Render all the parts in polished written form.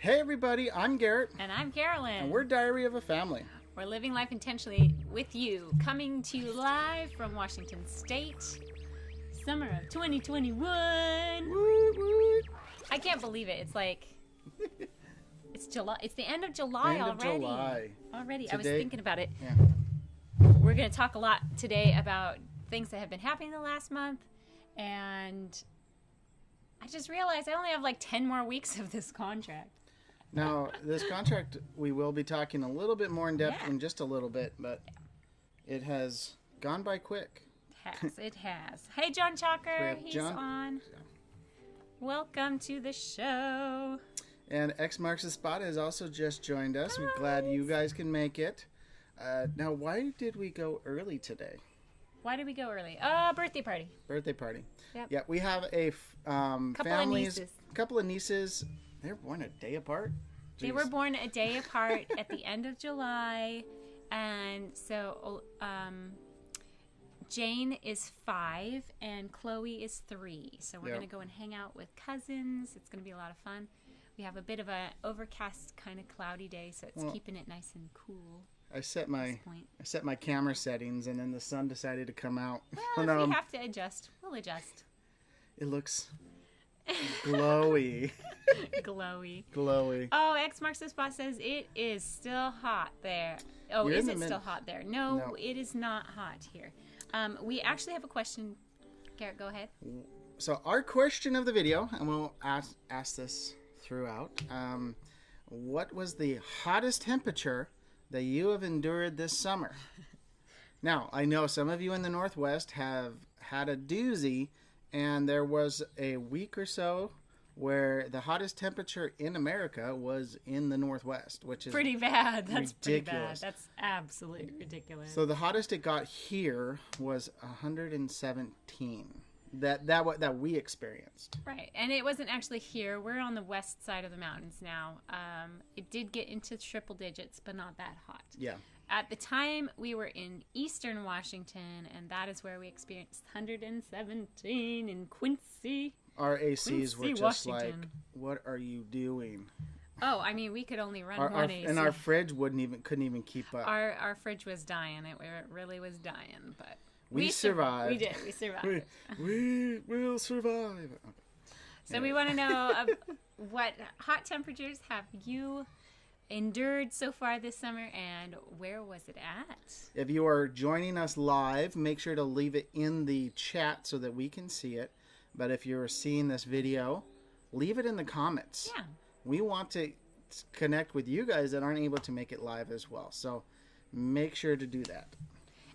Hey everybody, I'm Garrett. And I'm Carolyn. And we're Diary of a Family. We're living life intentionally with you, coming to you live from Washington State, summer of 2021. Woot, woot. I can't believe it. It's like, it's July. It's the end of July already. Already. I was thinking about it. Yeah. We're going to talk a lot today about things that have been happening the last month. And I just realized I only have like 10 more weeks of this contract. Now, this contract, we will be talking a little bit more in depth in just a little bit, but it has gone by quick. It has. Hey, John Chalker, he's on. Welcome to the show. And X Marks the Spot has also just joined us. We're glad you guys can make it. Now, why did we go early today? Why did we go early? Birthday party. Birthday party. Yep. Yeah, we have a couple of nieces. They were born a day apart. Jeez. They were born a day apart at the end of July, and so Jane is 5 and Chloe is 3. So we're gonna go and hang out with cousins. It's gonna be a lot of fun. We have a bit of an overcast, kind of cloudy day, so it's keeping it nice and cool. I set my camera settings, and then the sun decided to come out. Well, if we have to adjust, we'll adjust. It looks glowy. Glowy. Oh, X Marks the Spot says it is still hot there. Oh, is it still hot there? No, it is not hot here. We actually have a question. Garrett, go ahead. So our question of the video, and we'll ask this throughout. What was the hottest temperature that you have endured this summer? Now, I know some of you in the Northwest have had a doozy, and there was a week or so where the hottest temperature in America was in the Northwest, which is pretty bad. That's ridiculous. Pretty bad. That's absolutely ridiculous. So the hottest it got here was 117. That we experienced. Right, and it wasn't actually here. We're on the west side of the mountains now. It did get into triple digits, but not that hot. Yeah. At the time, we were in eastern Washington, and that is where we experienced 117 in Quincy. Our ACs were just Washington. like, what are you doing? Oh, I mean, we could only run one AC. And our fridge couldn't even keep up. Our fridge was dying. It really was dying, but we survived. We did. We survived. we will survive. Okay. So we want to know what hot temperatures have you endured so far this summer, and where was it at? If you are joining us live, make sure to leave it in the chat so that we can see it. But if you're seeing this video, leave it in the comments. Yeah. We want to connect with you guys that aren't able to make it live as well. So make sure to do that.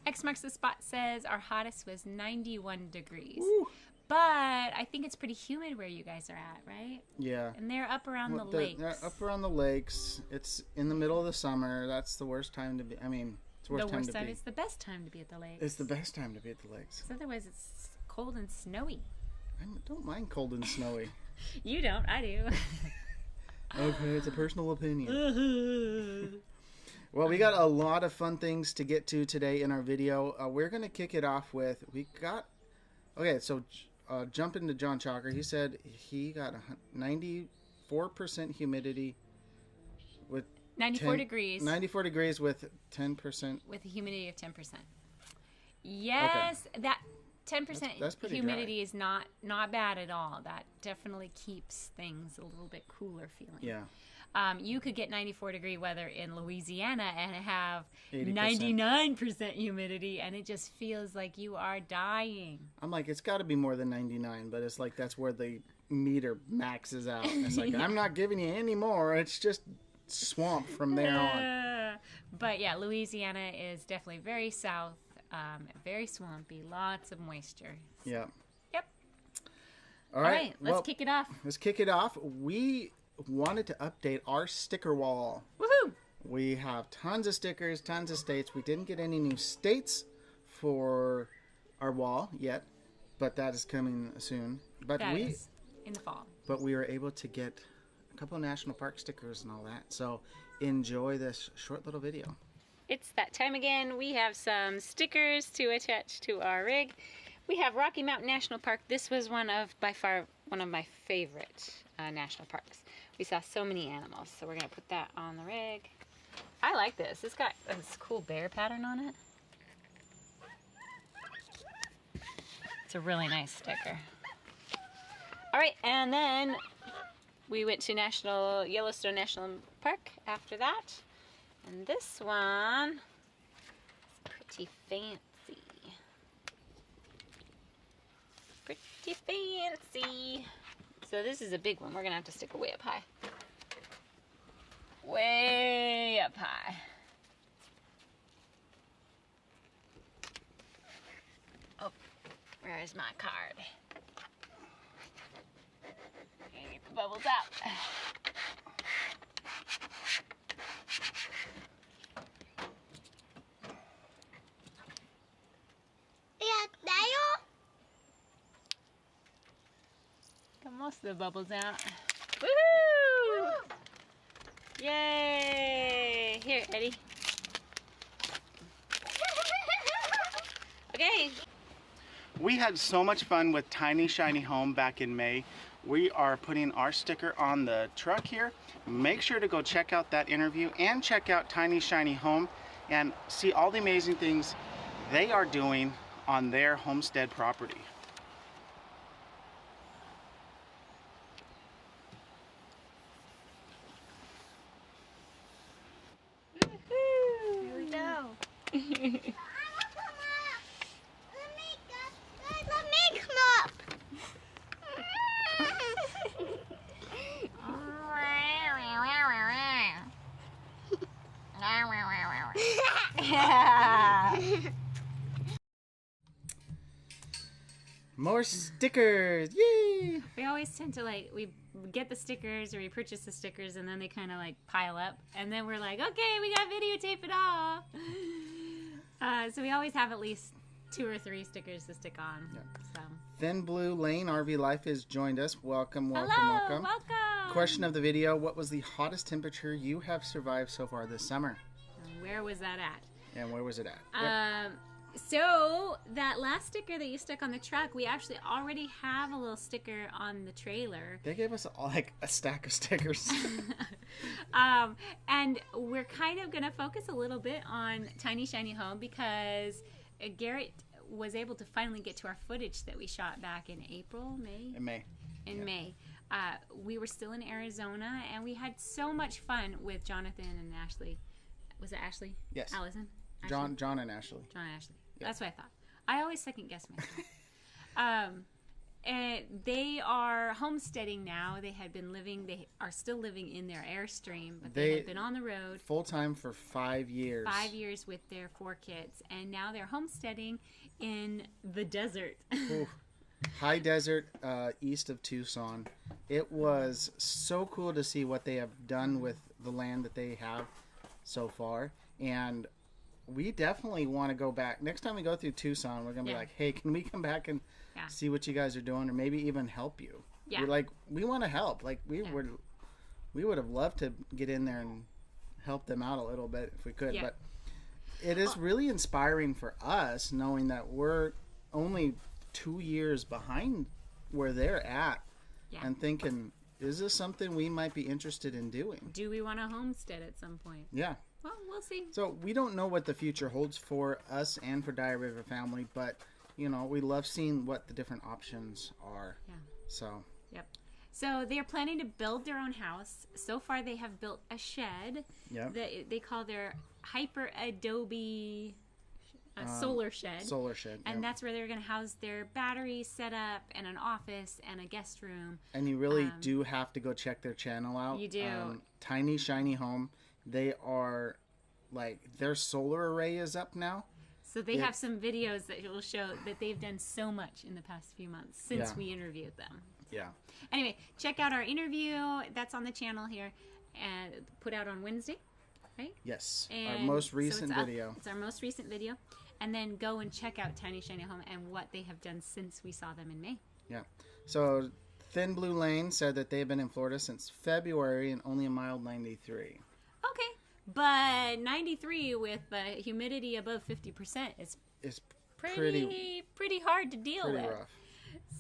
X Marks the Spot says our hottest was 91 degrees. Woo. But I think it's pretty humid where you guys are at, right? Yeah. And they're up around the lakes. They're up around the lakes. It's in the middle of the summer. That's the worst time to be. I mean, it's the worst time to be. It's the best time to be at the lakes. It's the best time to be at the lakes. Because otherwise it's cold and snowy. I don't mind cold and snowy. You don't. I do. Okay, it's a personal opinion. Well, we got a lot of fun things to get to today in our video. We're going to kick it off with, jump into John Chalker. He said he got 94% humidity with 94 degrees. 94 degrees with 10%. With a humidity of 10%. Yes, okay. That 10% that's humidity dry. Is not bad at all. That definitely keeps things a little bit cooler feeling. Yeah. You could get 94 degree weather in Louisiana and have 80%. 99% humidity, and it just feels like you are dying. I'm like, it's got to be more than 99, but it's like that's where the meter maxes out. It's like, I'm not giving you any more. It's just swamp from there on. But yeah, Louisiana is definitely very south, very swampy, lots of moisture. Yeah. Yep. All right, let's kick it off. Let's kick it off. We wanted to update our sticker wall. Woohoo! We have tons of stickers, tons of states. We didn't get any new for our wall yet, but that is coming soon. But that is in the fall. But we were able to get a couple of national park stickers and all that. So enjoy this short little video. It's that time again. We have some stickers to attach to our rig. We have Rocky Mountain National Park. This was by far one of my favorite national parks. We saw so many animals, so we're going to put that on the rig. I like this. It's got this cool bear pattern on it. It's a really nice sticker. All right, and then we went to Yellowstone National Park after that. And this one is pretty fancy. Pretty fancy. So this is a big one. We're going to have to stick it way up high. Way up high. Oh, where is my card? Get the bubbles out. Got most of the bubbles out. Woohoo! Yay! Here, Eddie. Okay. We had so much fun with Tiny Shiny Home back in May. We are putting our sticker on the truck here. Make sure to go check out that interview and check out Tiny Shiny Home and see all the amazing things they are doing on their homestead property. Here we go. Let me come up. More stickers! Yay! We always tend to we get the stickers or we purchase the stickers and then they kind of pile up and then we're like, okay, we got videotape it all. So we always have at least 2 or 3 stickers to stick on. Yep. So. Thin Blue Lane RV Life has joined us. Welcome, welcome, Hello, welcome. Welcome. Question of the video: what was the hottest temperature you have survived so far this summer? Where was that at? And where was it at? Yep. So that last sticker that you stuck on the truck, we actually already have a little sticker on the trailer. They gave us a stack of stickers. And we're kind of going to focus a little bit on Tiny Shiny Home because Garrett was able to finally get to our footage that we shot back in May. In May. We were still in Arizona and we had so much fun with Jonathan and Ashley. Was it Ashley? Yes. Allison? John and Ashley. John and Ashley. Yep. That's what I thought. I always second guess myself. And they are homesteading now. They are still living in their Airstream, but they had been on the road full time for 5 years. 5 years with their 4 kids, and now they're homesteading in the desert. High desert, east of Tucson. It was so cool to see what they have done with the land that they have so far, and we definitely want to go back. Next time we go through Tucson, we're going to be like, hey, can we come back and see what you guys are doing, or maybe even help you? Yeah. We want to help. We would have loved to get in there and help them out a little bit if we could. Yeah. But it is really inspiring for us knowing that we're only 2 years behind where they're at and thinking, is this something we might be interested in doing? Do we want to homestead at some point? Yeah. Well, we'll see. So we don't know what the future holds for us and for Diary of a Family, but we love seeing what the different options are. Yeah. So. Yep. So they are planning to build their own house. So far, they have built a shed. Yep. That they call their Hyper Adobe solar shed. Solar shed. And that's where they're going to house their battery setup and an office and a guest room. And you really do have to go check their channel out. You do. Tiny Shiny Home. They are their solar array is up now. So they have some videos that will show that they've done so much in the past few months since we interviewed them. Yeah. Anyway, check out our interview. That's on the channel here and put out on Wednesday, right? Yes. And our most recent video. It's our most recent video. And then go and check out Tiny Shiny Home and what they have done since we saw them in May. Yeah. So Thin Blue Lane said that they've been in Florida since February and only a mild 93. Okay, but 93 with humidity above 50% is pretty hard to deal with. Rough.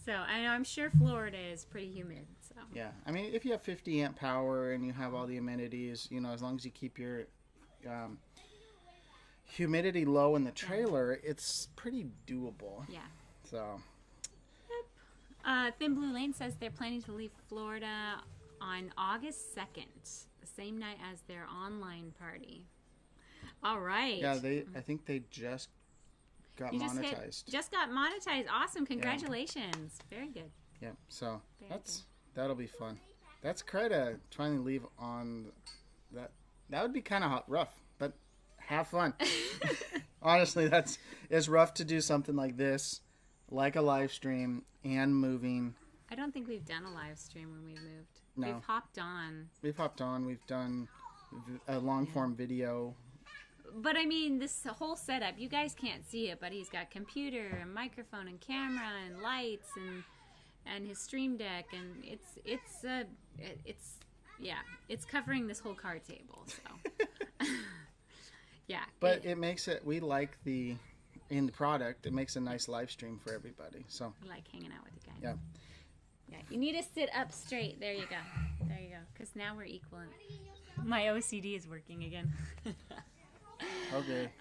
So I'm sure Florida is pretty humid. So yeah, I mean, if you have 50 amp power and you have all the amenities, you know, as long as you keep your humidity low in the trailer, it's pretty doable. Yeah. So. Yep. Thin Blue Lane says they're planning to leave Florida on August 2nd, the same night as their online party. All right. Yeah, I think they just got monetized. Just got monetized. Awesome. Congratulations. Yeah. Very good. Yeah. So that'll be fun. That's quite a trying to leave on that. That would be kind of rough, but have fun. Honestly, it's rough to do something like this, like a live stream and moving. I don't think we've done a live stream when we moved. No. We've hopped on. We've done a long form video. But I mean, this whole setup, you guys can't see it, but he's got computer and microphone and camera and lights and his stream deck, and it's covering this whole card table. So yeah. But it makes it. We like the end product. It makes a nice live stream for everybody. So I like hanging out with you guys. Yeah. Yeah. You need to sit up straight. There you go. There you go. Because now we're equal. My OCD is working again. Okay.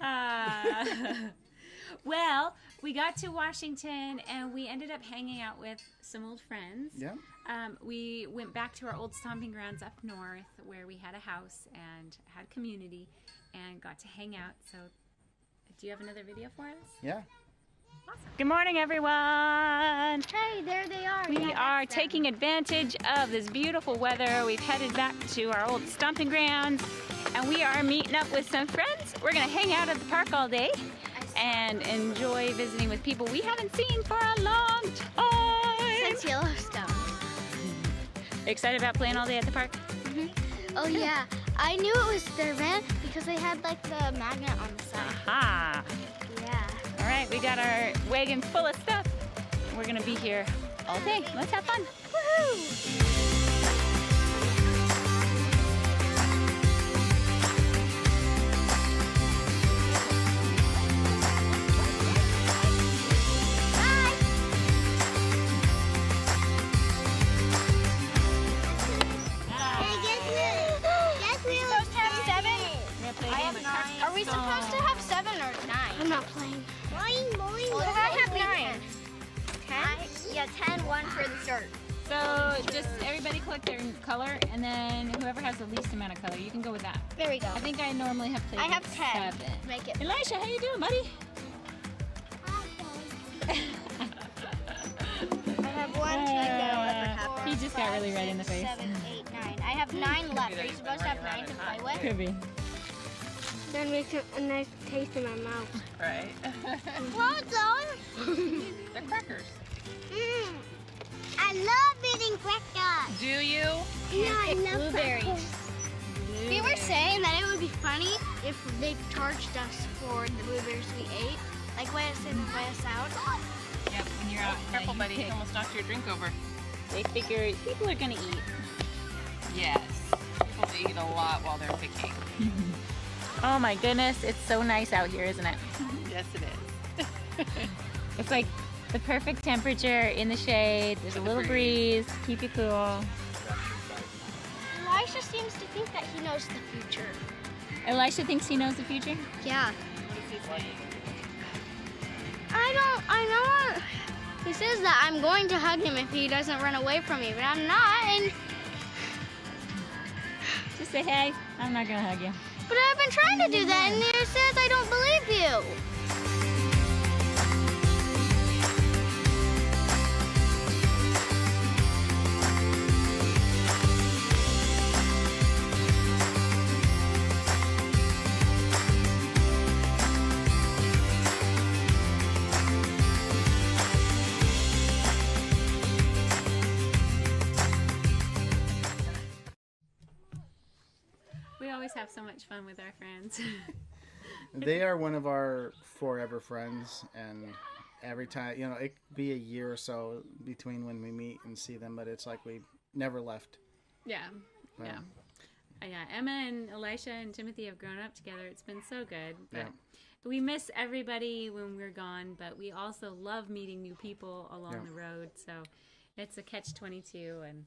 Well, we got to Washington and we ended up hanging out with some old friends. Yeah. We went back to our old stomping grounds up north where we had a house and had community and got to hang out. So, do you have another video for us? Yeah. Awesome. Good morning, everyone. Hey, there they are. We are taking advantage of this beautiful weather. We've headed back to our old stomping grounds and we are meeting up with some friends. We're going to hang out at the park all day and enjoy visiting with people we haven't seen for a long time. Since Yellowstone. Excited about playing all day at the park? Mm-hmm. Oh yeah, I knew it was their van because they had like the magnet on the side. Aha! Yeah. All right, we got our wagon full of stuff. We're gonna be here all day. Let's have fun. Woohoo! Are we supposed to have 7 or 9? I'm not playing. Well, I have 9. 10? Yeah, 10, 1 for the start. So just everybody collect their color, and then whoever has the least amount of color, you can go with that. There we go. I think I normally have played. I have 10. 7. Make it. Elisha, how you doing, buddy? I have 1, 2, 3, 4, He just got really red in the face. 7, 8, 9. I have 9 left. Are you supposed to have 9 to play with? Could be. That makes a nice taste in my mouth. Right. Well done. They're crackers. I love eating crackers. Do you? Yeah, I love blueberries. We were saying that it would be funny if they charged us for the blueberries we ate. Like, weigh us in and weigh us out. Yep, when you're out. Careful, buddy. You almost knocked your drink over. They figure people are gonna eat. Yes. People eat a lot while they're picking. Oh my goodness, it's so nice out here, isn't it? Yes, it is. It's like the perfect temperature in the shade. There's a little breeze, keep you cool. Elisha seems to think that he knows the future. Elisha thinks he knows the future? Yeah. What is he saying? I know. He says that I'm going to hug him if he doesn't run away from me, but I'm not. And Just say, hey, I'm not gonna hug you. But I've been trying to do that, and it says I don't believe you. We always have so much fun with our friends. They are one of our forever friends, and every time, you know, it could be a year or so between when we meet and see them, but it's like we never left. Yeah. Yeah, Emma and Elisha and Timothy have grown up together. It's been so good. But we miss everybody when we're gone, but we also love meeting new people along the road. So it's a catch-22. And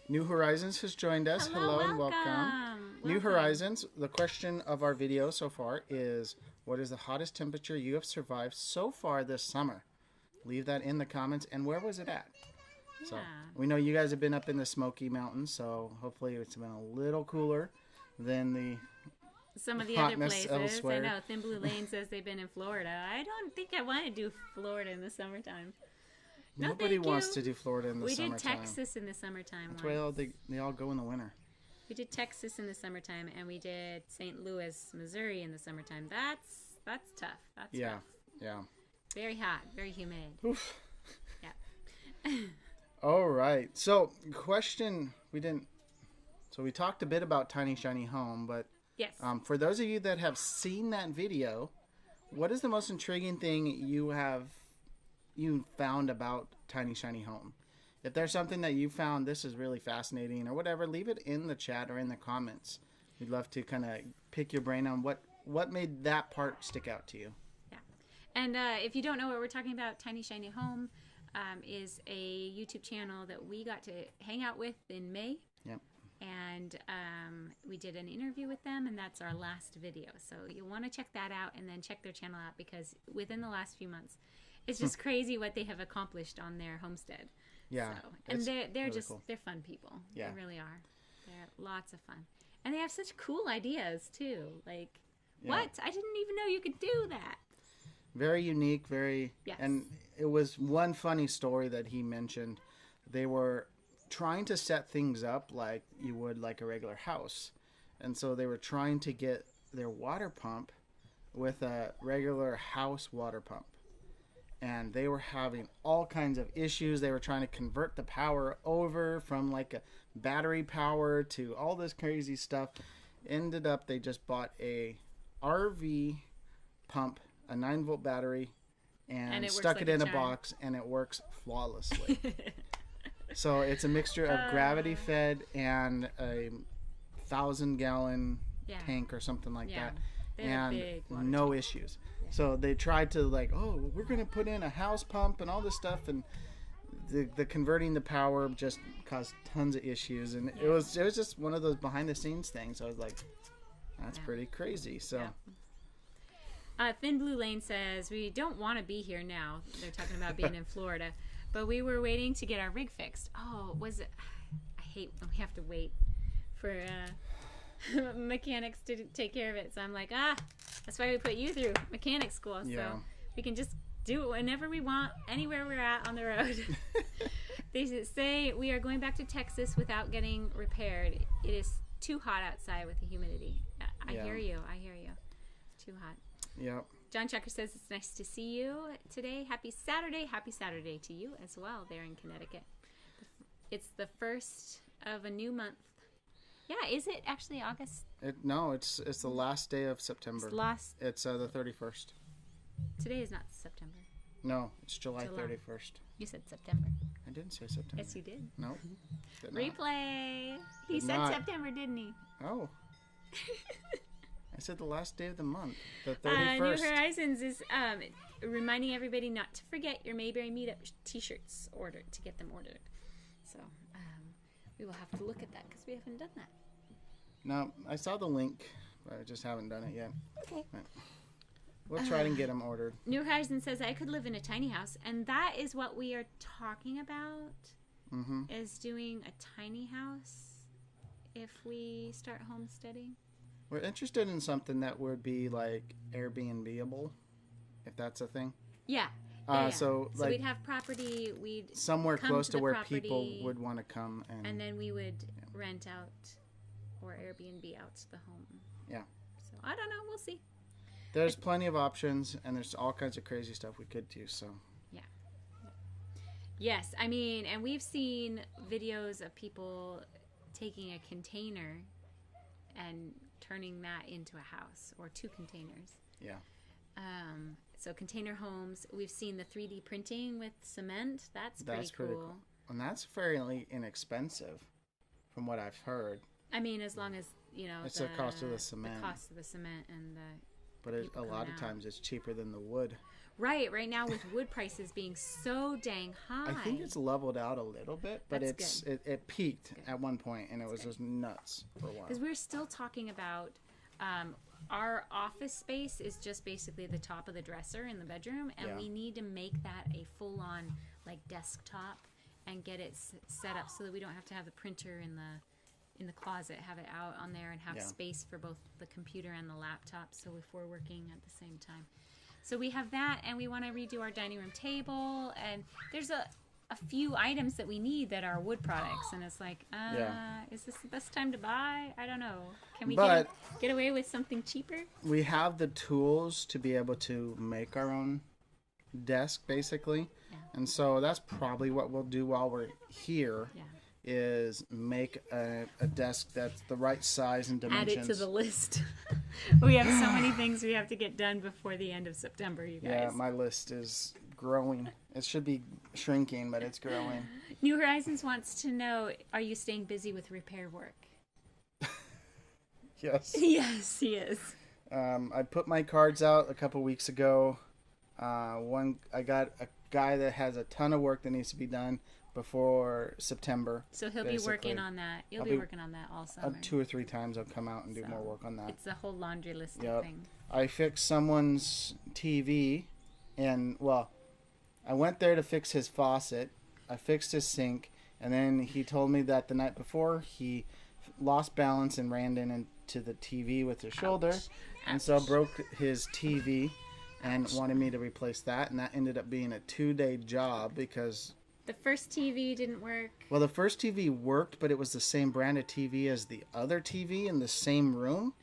New Horizons has joined us. Hello and welcome. New Horizons, the question of our video so far is, what is the hottest temperature you have survived so far this summer? Leave that in the comments. And where was it at? So we know you guys have been up in the Smoky Mountains, so hopefully it's been a little cooler than some of the other places. Elsewhere. I know Thin Blue Lane says they've been in Florida. I don't think I want to do Florida in the summertime. Nobody wants to do Florida in the summertime. We did Texas in the summertime. That's why they all go in the winter. We did Texas in the summertime, and we did St. Louis, Missouri in the summertime. That's tough. That's rough. Yeah. Very hot, very humid. Oof. Yeah. All right. So, we talked a bit about Tiny Shiny Home, but yes. For those of you that have seen that video, what is the most intriguing thing you found about Tiny Shiny Home? If there's something that you found, this is really fascinating or whatever, leave it in the chat or in the comments. We'd love to kind of pick your brain on what made that part stick out to you. Yeah. And if you don't know what we're talking about, Tiny Shiny Home is a YouTube channel that we got to hang out with in May. Yep. And we did an interview with them, and that's our last video. So you'll want to check that out and then check their channel out, because within the last few months, it's just crazy what they have accomplished on their homestead. Yeah. So, and they're really just cool. They're fun people. Yeah. They really are. They're lots of fun. And they have such cool ideas too. Like, what? I didn't even know you could do that. Very unique, Yes. And it was one funny story that he mentioned. They were trying to set things up like you would like a regular house. And so they were trying to get their water pump with a regular house water pump. And they were having all kinds of issues. They were trying to convert the power over from like a battery power to all this crazy stuff. Ended up, they just bought a RV pump, a 9-volt battery, and stuck it in a box, and it works flawlessly. So it's a mixture of gravity fed and a 1,000-gallon tank or something like that. And no issues. So they tried to we're going to put in a house pump and all this stuff, and the converting the power just caused tons of issues, and it was just one of those behind the scenes things. I was like, that's pretty crazy. So Thin Blue Lane says, we don't want to be here now. They're talking about being in Florida, but we were waiting to get our rig fixed. Oh, was it? I hate when we have to wait for mechanics to take care of it. So I'm like, that's why we put you through mechanic school. So we can just do it whenever we want, anywhere we're at on the road. They say we are going back to Texas without getting repaired. It is too hot outside with the humidity. I hear you. It's too hot. Yep. John Checker says it's nice to see you today. Happy Saturday. Happy Saturday to you as well there in Connecticut. It's the first of a new month. Yeah, is it actually August? No, it's the last day of September. It's the 31st. Today is not September. No, it's July 31st. You said September. I didn't say September. Yes, you did. No. Replay. He said September, didn't he? Oh. I said the last day of the month, the 31st. New Horizons is reminding everybody not to forget your Mayberry Meetup t-shirts ordered, to get them ordered. So we will have to look at that because we haven't done that. No, I saw the link, but I just haven't done it yet. Okay. Right. We'll try and get them ordered. New Horizons says, I could live in a tiny house. And that is what we are talking about, is doing a tiny house if we start homesteading. We're interested in something that would be like Airbnb-able, if that's a thing. Yeah. So we'd have property, we'd somewhere close to where people would want to come. And then we would rent out or Airbnb out to the home. Yeah. So I don't know. We'll see. There's plenty of options, and there's all kinds of crazy stuff we could do. So. Yeah. Yes, I mean, and we've seen videos of people taking a container and turning that into a house, or 2 containers. Yeah. So container homes. We've seen the 3D printing with cement. That's pretty cool. And that's fairly inexpensive, from what I've heard. I mean, as long as, it's the cost of the cement. The cost of the cement and But a lot of times it's cheaper than the wood. Right now with wood prices being so dang high. I think it's leveled out a little bit, but it peaked at one point, and it was just nuts for a while. Because we're still talking about our office space is just basically the top of the dresser in the bedroom, and we need to make that a full-on like desktop and get it set up so that we don't have to have the printer in the closet, have it out on there, and have space for both the computer and the laptop. So if we're working at the same time. So we have that, and we want to redo our dining room table, and there's a few items that we need that are wood products, and it's like, is this the best time to buy? I don't know. Can we get away with something cheaper? We have the tools to be able to make our own desk, basically, and so that's probably what we'll do while we're here. Is make a desk that's the right size and dimensions. Add it to the list. We have so many things we have to get done before the end of September, you guys. Yeah, my list is growing. It should be shrinking, but it's growing. New Horizons wants to know, are you staying busy with repair work? Yes. Yes, he is. I put my cards out a couple weeks ago. I got a guy that has a ton of work that needs to be done before September. So he'll be working on that. You'll be working on that all summer. 2 or 3 times I'll come out and do more work on that. It's a whole laundry list thing. I fixed someone's TV, and I went there to fix his faucet. I fixed his sink, and then he told me that the night before he lost balance and ran into the TV with his shoulder, and so broke his TV and wanted me to replace that, and that ended up being a 2-day job because the first TV didn't work. Well, the first TV worked, but it was the same brand of TV as the other TV in the same room.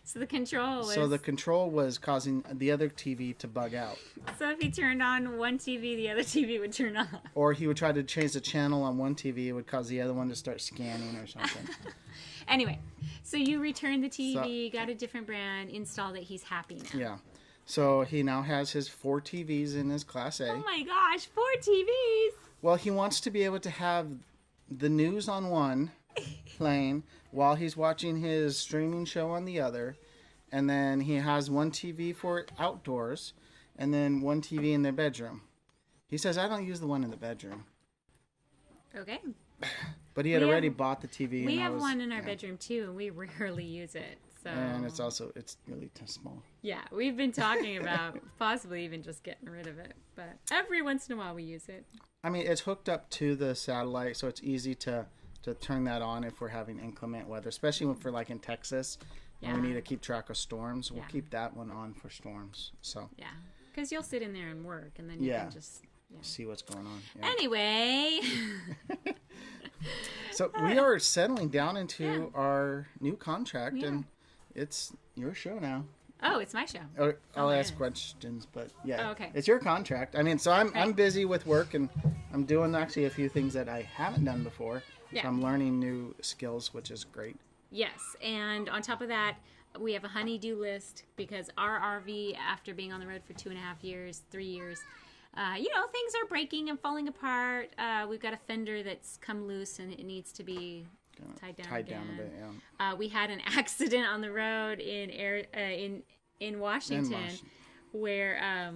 So the control was causing the other TV to bug out. So if he turned on one TV, the other TV would turn off. Or he would try to change the channel on one TV, it would cause the other one to start scanning or something. Anyway, so you returned the TV, got a different brand, installed it, he's happy now. Yeah. So he now has his 4 TVs in his Class A. Oh my gosh, 4 TVs! Well, he wants to be able to have the news on one playing while he's watching his streaming show on the other. And then he has one TV for outdoors and then one TV in their bedroom. He says, I don't use the one in the bedroom. Okay. But he had already bought the TV. We have one in our bedroom too, and we rarely use it. So. And it's really too small. Yeah, we've been talking about possibly even just getting rid of it. But every once in a while we use it. I mean, it's hooked up to the satellite, so it's easy to turn that on if we're having inclement weather, especially when we're like in Texas and we need to keep track of storms. We'll keep that one on for storms. So yeah, because you'll sit in there and work, and then you can just see what's going on. Yeah. Anyway. So we are settling down into our new contract, and it's your show now. Oh, it's my show. I'll ask questions, but okay. It's your contract. I mean, so I'm busy with work, and I'm doing actually a few things that I haven't done before. Yeah. So I'm learning new skills, which is great. Yes, and on top of that, we have a honey-do list because our RV, after being on the road for 2.5 years, 3 years, things are breaking and falling apart. We've got a fender that's come loose, and it needs to be tied down a bit. Yeah. We had an accident on the road in Washington, where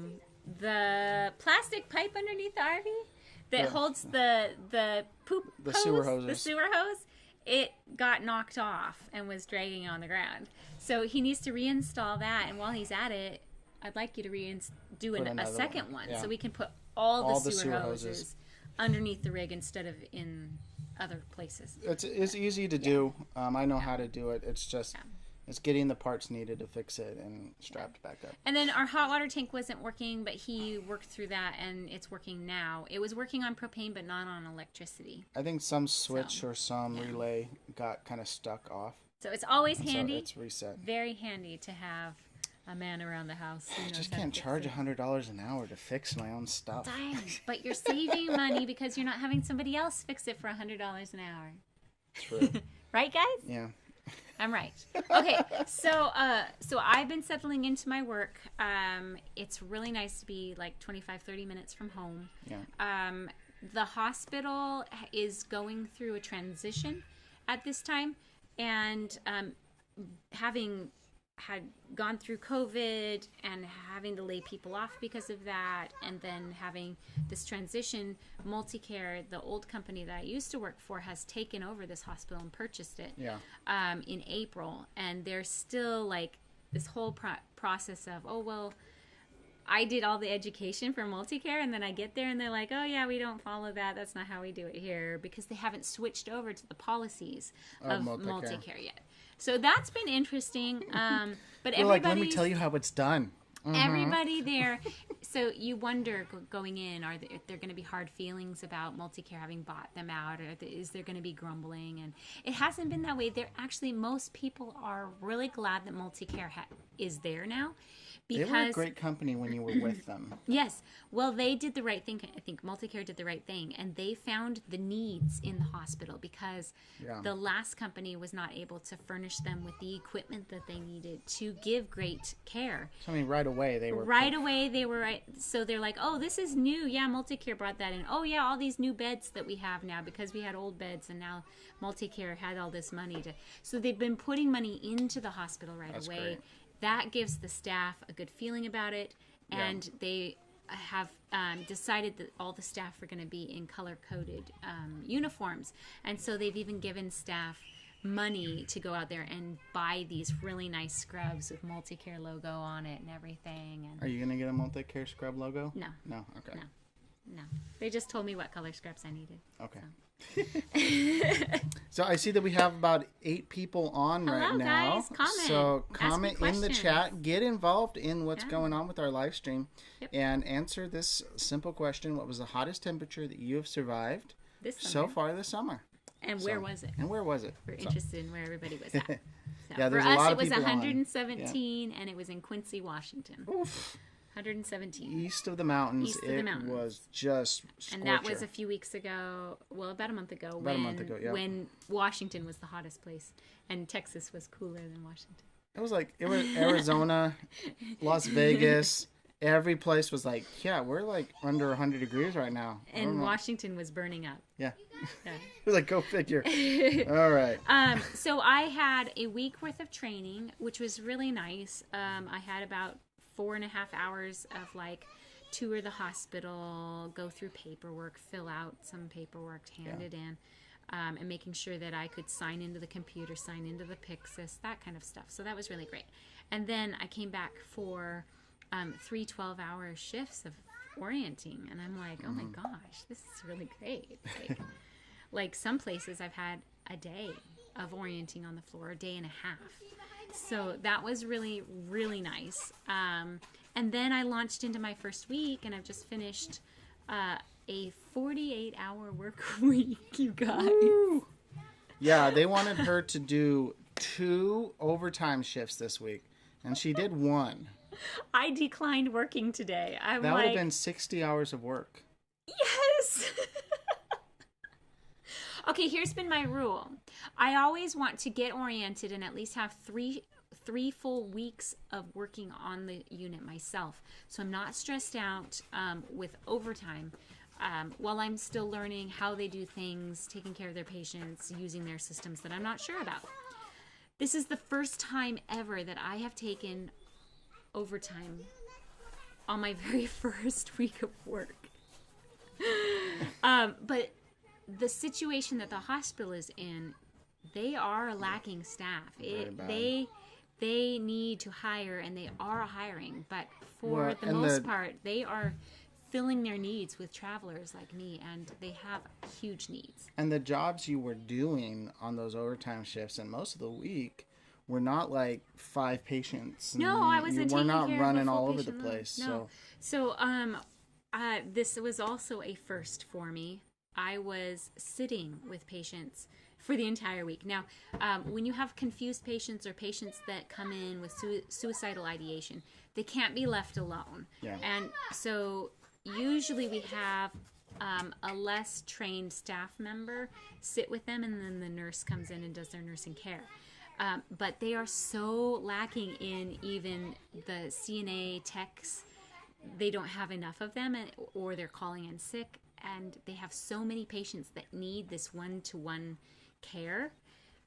the plastic pipe underneath the RV that holds the sewer hoses. The sewer hose, it got knocked off and was dragging on the ground. So he needs to reinstall that, and while he's at it, I'd like you to do a second one so we can put all the sewer hoses underneath the rig instead of in other places. It's easy to do. I know how to do it. It's just it's getting the parts needed to fix it and strapped back up. And then our hot water tank wasn't working, but he worked through that, and it's working now. It was working on propane, but not on electricity. I think some switch or some relay got kind of stuck off. So it's always handy. So it's reset. Very handy to have a man around the house. I just can't charge $100 an hour to fix my own stuff. Dang, but you're saving money because you're not having somebody else fix it for $100 an hour. True. Right, guys? Yeah. I'm right. Okay, so I've been settling into my work. It's really nice to be like 25-30 minutes from home. Yeah. The hospital is going through a transition at this time, and having had gone through COVID and having to lay people off because of that, and then having this transition. Multicare, the old company that I used to work for, has taken over this hospital and purchased it in April. And there's still like this whole process of, oh, well, I did all the education for Multicare, and then I get there and they're like, oh yeah, we don't follow that. That's not how we do it here, because they haven't switched over to the policies of Multicare yet. So that's been interesting. But everybody, like, let me tell you how it's done. Everybody there. So you wonder going in, if there going to be hard feelings about Multicare having bought them out, or is there going to be grumbling? And it hasn't been that way. Most people are really glad that Multicare is there now. Because they were a great company when you were with them. Yes. Well, they did the right thing. I think Multicare did the right thing. And they found the needs in the hospital, because the last company was not able to furnish them with the equipment that they needed to give great care. So, I mean, right away they were... So they're like, oh, this is new. Yeah, Multicare brought that in. Oh, yeah, all these new beds that we have now, because we had old beds, and now Multicare had all this money to... So they've been putting money into the hospital That's away. Great. That gives the staff a good feeling about it, and they have decided that all the staff are going to be in color-coded uniforms. And so they've even given staff money to go out there and buy these really nice scrubs with Multicare logo on it and everything. And are you going to get a Multicare scrub logo? No. No? Okay. No. They just told me what color scrubs I needed. Okay. So I see that we have about 8 people on right now. Guys, comment. So comment in the chat. Get involved in what's going on with our live stream, and answer this simple question: what was the hottest temperature that you have survived so far this summer? And where was it? We're interested in where everybody was at. So yeah, for us, a lot it of was 117, and it was in Quincy, Washington. Oof. 117. East of the mountains. Was just scorcher. And that was a few weeks ago. Well, about a month ago. When Washington was the hottest place, and Texas was cooler than Washington. It was Arizona, Las Vegas. Every place was like, yeah, we're like under 100 degrees right now. And Washington was burning up. Yeah. It was like, go figure. All right. So I had a week worth of training, which was really nice. I had about 4.5 hours of like tour the hospital, go through paperwork, fill out some paperwork, hand it in, and making sure that I could sign into the computer, sign into the Pyxis, that kind of stuff. So that was really great. And then I came back for 3 12-hour shifts of orienting, and I'm like, oh my gosh, this is really great. Like some places I've had a day of orienting on the floor, a day and a half. So that was really, really nice. And then I launched into my first week, and I've just finished a 48-hour work week, you guys. Woo! Yeah, they wanted her to do 2 overtime shifts this week, and she did 1. I declined working today. That would have been 60 hours of work. Yes! Okay, here's been my rule. I always want to get oriented and at least have three full weeks of working on the unit myself. So I'm not stressed out with overtime while I'm still learning how they do things, taking care of their patients, using their systems that I'm not sure about. This is the first time ever that I have taken overtime on my very first week of work. But the situation that the hospital is in, they are lacking staff. They need to hire, and they are hiring. But for the most part, they are filling their needs with travelers like me, and they have huge needs. And the jobs you were doing on those overtime shifts and most of the week were not like 5 patients. No, I wasn't taking care of a full patient. We're not running all over the place. No. So this was also a first for me. I was sitting with patients for the entire week. Now, when you have confused patients or patients that come in with suicidal ideation, they can't be left alone. Yeah. And so usually we have a less trained staff member sit with them, and then the nurse comes in and does their nursing care. But they are so lacking in even the CNA techs. They don't have enough of them, or they're calling in sick. And they have so many patients that need this one-to-one care.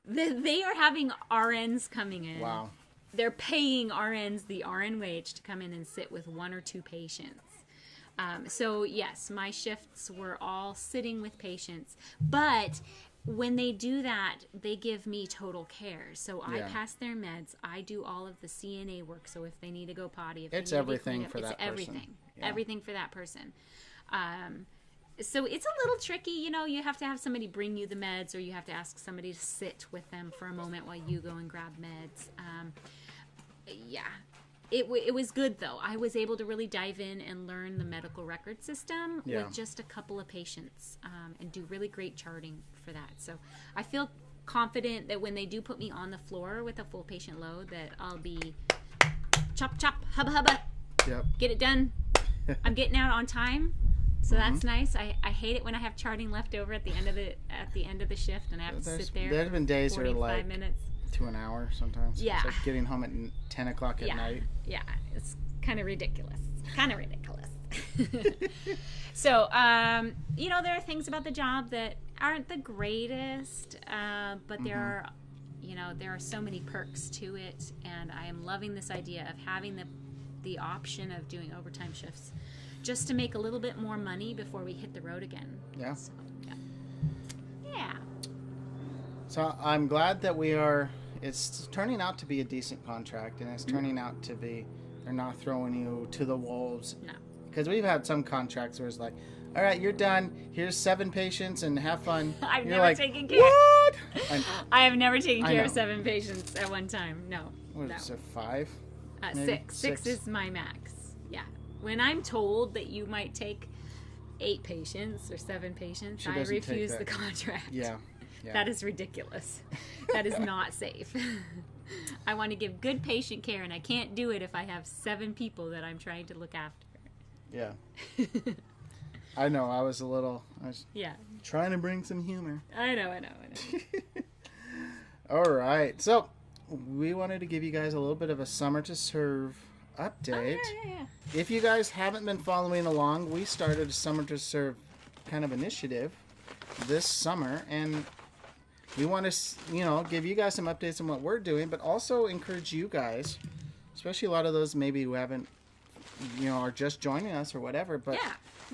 They are having RNs coming in. Wow. they're paying RNs the RN wage to come in and sit with 1 or 2 patients. So yes, my shifts were all sitting with patients, but when they do that, they give me total care. So I pass their meds. I do all of the CNA work. So if they need to go potty, if it's they need everything to for that everything. person. Everything for that person. So it's a little tricky, you know. You have to have somebody bring you the meds, or you have to ask somebody to sit with them for a moment while you go and grab meds. It was good, though. I was able to really dive in and learn the medical record system with just a couple of patients, and do really great charting for that. So I feel confident that when they do put me on the floor with a full patient load, that I'll be chop, chop, hubba, hubba, get it done. I'm getting out on time, so that's nice. I hate it when I have charting left over at the end of the shift, and I have to sit there. There have been days where 45 minutes. To an hour sometimes. Yeah. It's like getting home at 10 o'clock at night. Yeah, it's kind of ridiculous. So, you know, there are things about the job that aren't the greatest, but there are so many perks to it, and I am loving this idea of having the option of doing overtime shifts just to make a little bit more money before we hit the road again. Yeah. So, yeah. So I'm glad that it's turning out to be a decent contract, and it's turning out to be, they're not throwing you to the wolves. No. Because we've had some contracts where it's like, all right, you're done. Here's 7 patients and have fun. I've You're never like, taken care. What? I have never taken care of 7 patients at one time. No. What is it, 5? 6. 6 is my max. Yeah. When I'm told that you might take 8 patients or 7 patients, I refuse the contract. Yeah. That is ridiculous. That is not safe. I want to give good patient care, and I can't do it if I have 7 people that I'm trying to look after. Yeah. I know. I was trying to bring some humor. I know. All right. So we wanted to give you guys a little bit of a summer to serve update. Oh, yeah. If you guys haven't been following along, we started a summer to serve kind of initiative this summer, and we want to, give you guys some updates on what we're doing, but also encourage you guys, especially a lot of those maybe who haven't, are just joining us or whatever, but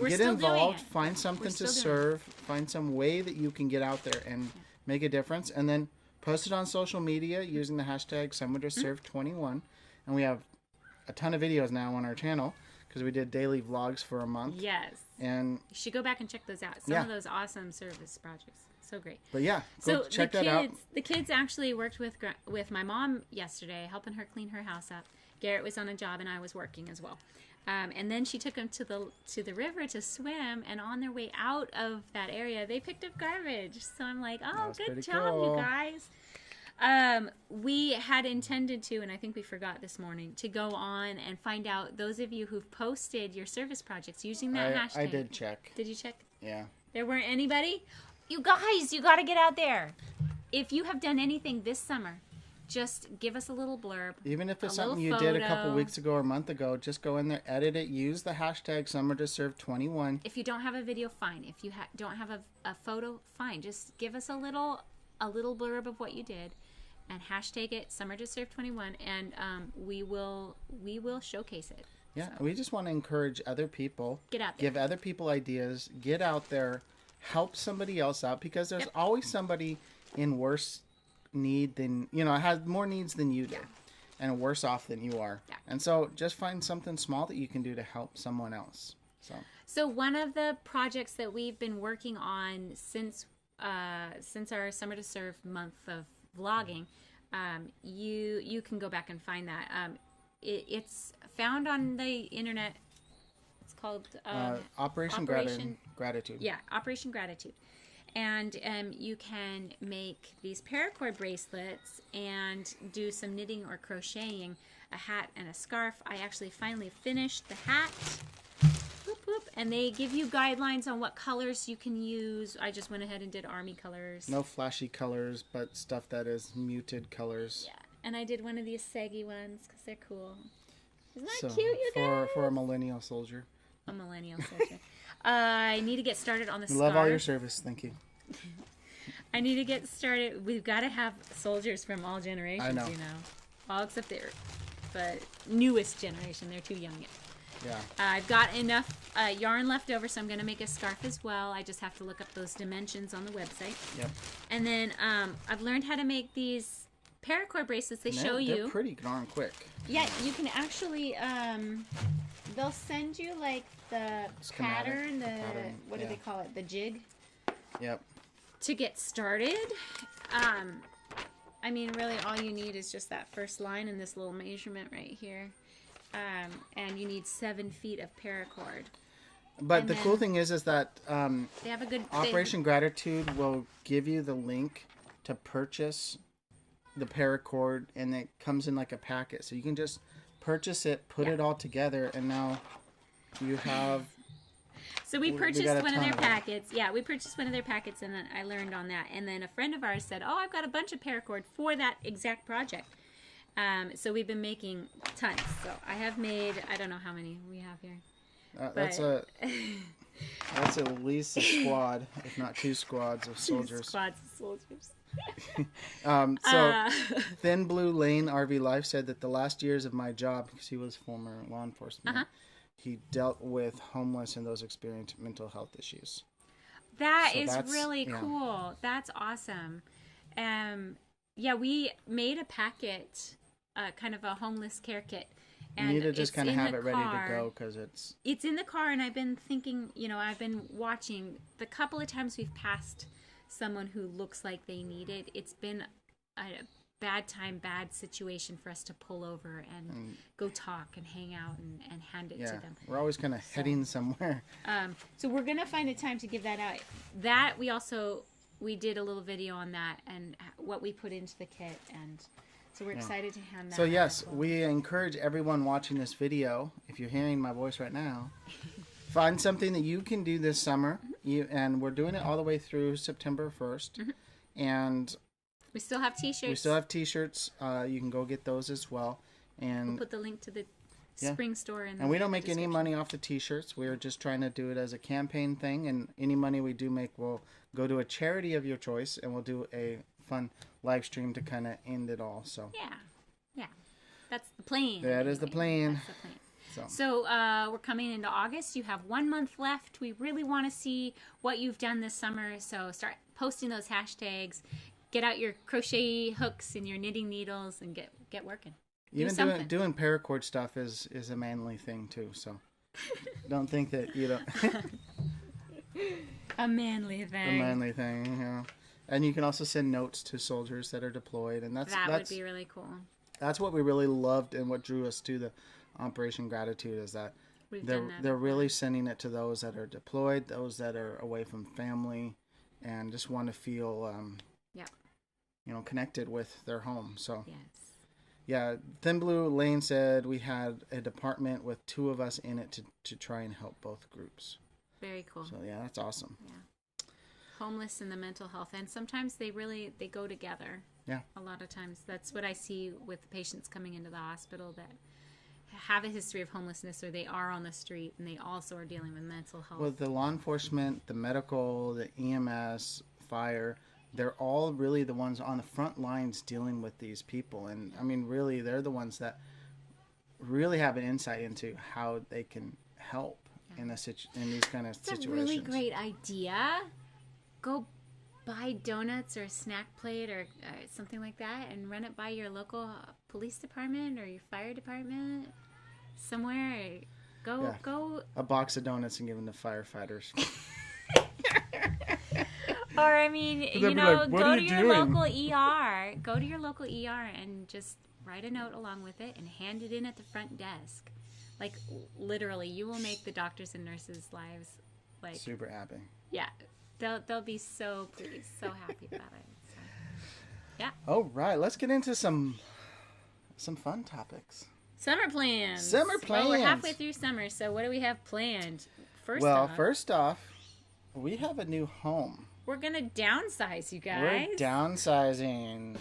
get involved, find something to serve, find some way that you can get out there and make a difference, and then post it on social media using the hashtag SummerToServe21, and we have a ton of videos now on our channel because we did daily vlogs for a month. Yes. And you should go back and check those out. Some of those awesome service projects. So great. But check that out. The kids actually worked with my mom yesterday, helping her clean her house up. Garrett was on a job and I was working as well. And then she took them to the river to swim, and on their way out of that area, they picked up garbage. So I'm like, oh, good job, you guys. We had intended to, and I think we forgot this morning, to go on and find out those of you who've posted your service projects using that hashtag. I did check. Did you check? Yeah. There weren't anybody? You guys, you got to get out there. If you have done anything this summer, just give us a little blurb. Even if it's something you did a couple weeks ago or a month ago, just go in there, edit it, use the hashtag SummerToServe21. If you don't have a video, fine. If you don't have a photo, fine. Just give us a little blurb of what you did, and hashtag it SummerToServe21, and we will showcase it. Yeah, so we just want to encourage other people. Get out there. Give other people ideas. Get out there. Help somebody else out, because there's always somebody in worse need than, has more needs than you do and worse off than you are. Yeah. And so just find something small that you can do to help someone else. So one of the projects that we've been working on since our Summer to Serve month of vlogging, you can go back and find that. It's found on the internet. It's called Operation Gratitude. Yeah, Operation Gratitude. And you can make these paracord bracelets and do some knitting or crocheting, a hat and a scarf. I actually finally finished the hat. Whoop, whoop. And they give you guidelines on what colors you can use. I just went ahead and did army colors. No flashy colors, but stuff that is muted colors. Yeah, and I did one of these saggy ones because they're cool. Isn't that cute, you guys? For a millennial soldier. A millennial soldier. I need to get started on the scarf. Love all your service. Thank you. I need to get started. We've got to have soldiers from all generations, I know. all except the newest generation. They're too young yet. Yeah. I've got enough yarn left over, so I'm going to make a scarf as well. I just have to look up those dimensions on the website. Yep. And then I've learned how to make these paracord bracelets. They show you. They're pretty darn quick. Yeah, you can actually, they'll send you like the pattern, what do they call it? The jig. Yep. To get started. I mean, really all you need is just that first line and this little measurement right here. And you need 7 feet of paracord. But the cool thing is that they have a good Operation Gratitude will give you the link to purchase the paracord, and it comes in like a packet. So you can just purchase it, put it all together, and now you have... So we purchased one of their packets. Yeah, we purchased one of their packets, and then I learned on that. And then a friend of ours said, oh, I've got a bunch of paracord for that exact project. So we've been making tons. So I have made, I don't know how many we have here. That's at least a squad, if not 2 squads of soldiers. 2 squads of soldiers. Thin Blue Lane RV Life said that the last years of my job, because he was former law enforcement, he dealt with homeless and those experienced mental health issues. That's really cool. That's awesome. Yeah, we made a packet, kind of a homeless care kit. And you need to just kind of have it ready to go because it's in the car, and I've been thinking, I've been watching the couple of times we've passed someone who looks like they need it. It's been a bad situation for us to pull over and go talk and hang out and hand it to them. We're always kind of heading somewhere. So we're going to find a time to give that out. We did a little video on that and what we put into the kit, and so we're excited to hand that out. So yes, we encourage everyone watching this video, if you're hearing my voice right now, find something that you can do this summer. And we're doing it all the way through September 1st. And we still have t-shirts. You can go get those as well. And we'll put the link to the spring store in the And we don't make any money off the t-shirts. We're just trying to do it as a campaign thing. And any money we do make will go to a charity of your choice. And we'll do a fun live stream to kind of end it all. So yeah. That's the plan. That is the plan. That's the plan. So we're coming into August. You have 1 month left. We really want to see what you've done this summer. So start posting those hashtags. Get out your crochet hooks and your knitting needles and get working. Even doing paracord stuff is a manly thing too. So don't think that you don't. A manly thing. A manly thing, yeah. And you can also send notes to soldiers that are deployed, and that would be really cool. That's what we really loved, and what drew us to the Operation Gratitude is that they're really sending it to those that are deployed, those that are away from family, and just want to feel connected with their home. So Thin Blue Lane said we had a department with 2 of us in it to try and help both groups. Very cool. So that's awesome. Homeless and the mental health, and sometimes they go together. A lot of times that's what I see with patients coming into the hospital that have a history of homelessness, or they are on the street and they also are dealing with mental health. Well, the law enforcement, the medical, the EMS, fire, they're all really the ones on the front lines dealing with these people. And I mean, really, they're the ones that really have an insight into how they can help in these kind of situations. It's a really great idea. Go buy donuts or a snack plate or something like that and run it by your local police department or your fire department somewhere. Go a box of donuts and give them to firefighters. Or I mean, go to your local ER. Go to your local ER and just write a note along with it and hand it in at the front desk. Like literally, you will make the doctors and nurses' lives like super happy. Yeah. They'll be so pleased, so happy about it. So, yeah. All right, let's get into some fun topics. Summer plans. Well, we're halfway through summer, so what do we have planned? First off, we have a new home. We're gonna downsize, you guys. We're downsizing.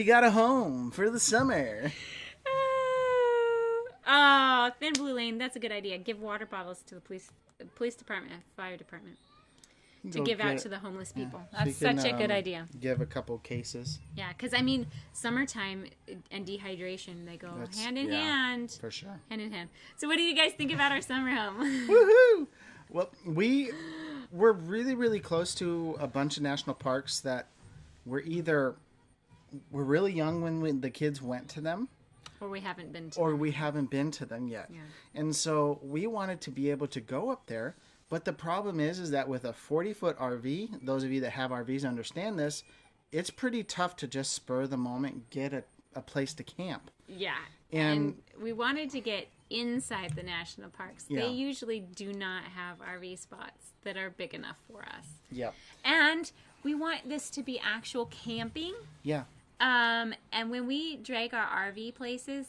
We got a home for the summer. Oh, Thin Blue Lane. That's a good idea. Give water bottles to the police department and fire department to give out to the homeless people. Yeah. That's such a good idea. Give a couple cases. Yeah, because, I mean, summertime and dehydration, they go hand in hand. For sure. Hand in hand. So what do you guys think about our summer home? Woohoo! Well, we're really, really close to a bunch of national parks that we're really young when the kids went to them. Or we haven't been to them yet. Yeah. And so we wanted to be able to go up there. But the problem is that with a 40-foot RV, those of you that have RVs understand this, it's pretty tough to just spur the moment, get a place to camp. Yeah. And we wanted to get inside the national parks. Yeah. They usually do not have RV spots that are big enough for us. Yep. And we want this to be actual camping. Yeah. And when we drag our RV places,